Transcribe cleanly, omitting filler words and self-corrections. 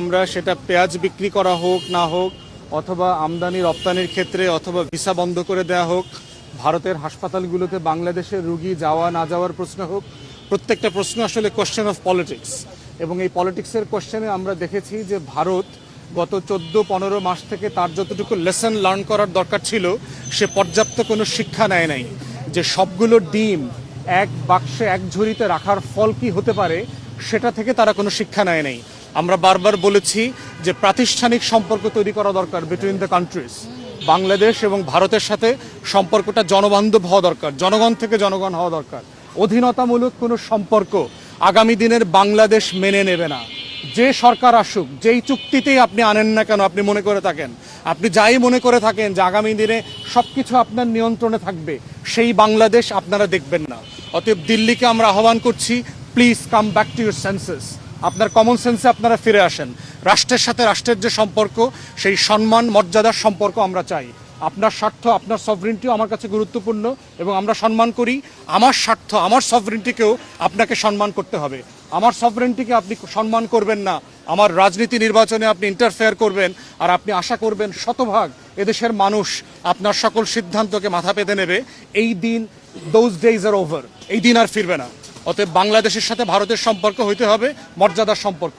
আমরা সেটা পেঁয়াজ বিক্রি করা হোক না হোক, অথবা আমদানি রপ্তানির ক্ষেত্রে, অথবা ভিসা বন্ধ করে দেওয়া হোক, ভারতের হাসপাতালগুলোতে বাংলাদেশের রুগী যাওয়া না যাওয়ার প্রশ্ন হোক, প্রত্যেকটা প্রশ্ন আসলে কোশ্চেন অফ পলিটিক্স। এবং এই পলিটিক্সের কোশ্চেনে আমরা দেখেছি যে ভারত গত 14-15 মাস থেকে তার যতটুকু লেসন লার্ন করার দরকার ছিল সে পর্যাপ্ত কোনো শিক্ষা নেয় নাই। যে সবগুলো ডিম এক বাক্সে এক ঝুড়িতে রাখার ফল কি হতে পারে সেটা থেকে তারা কোনো শিক্ষা নেয় নাই। আমরা বারবার বলেছি যে প্রাতিষ্ঠানিক সম্পর্ক তৈরি করা দরকার বিটুইন দ্য কান্ট্রিজ। বাংলাদেশ এবং ভারতের সাথে সম্পর্কটা জনবান্ধব হওয়া দরকার, জনগণ থেকে জনগণ হওয়া দরকার। অধীনতামূলক কোনো সম্পর্ক আগামী দিনের বাংলাদেশ মেনে নেবে না। যে সরকার আসুক, যেই চুক্তিতেই আপনি আনেন না কেন, আপনি মনে করে থাকেন, আপনি যাই মনে করে থাকেন যে আগামী দিনে সবকিছু আপনার নিয়ন্ত্রণে থাকবে, সেই বাংলাদেশ আপনারা দেখবেন না। অতএব দিল্লিকে আমরা আহ্বান করছি, please come back to your senses. আপনার কমন সেন্সে আপনারা ফিরে আসেন। রাষ্ট্রের সাথে রাষ্ট্রের যে সম্পর্ক, সেই সম্মান মর্যাদার সম্পর্ক আমরা চাই। আপনার স্বার্থ, আপনার সভরিনটিও আমার কাছে গুরুত্বপূর্ণ এবং আমরা সম্মান করি। আমার স্বার্থ, আমার সভরিনটিকেও আপনাকে সম্মান করতে হবে। আমার সভরেন্টিকে আপনি সম্মান করবেন না, আমার রাজনীতি নির্বাচনে আপনি ইন্টারফেয়ার করবেন, আর আপনি আশা করবেন শতভাগ এদেশের মানুষ আপনার সকল সিদ্ধান্তকে মাথা পেতে নেবে। এই দিন, দোজ ডেজ আর ওভার, এই দিন আর ফিরবে না। অতএব বাংলাদেশের সাথে ভারতের সম্পর্ক হইতে হবে মর্যাদার সম্পর্ক।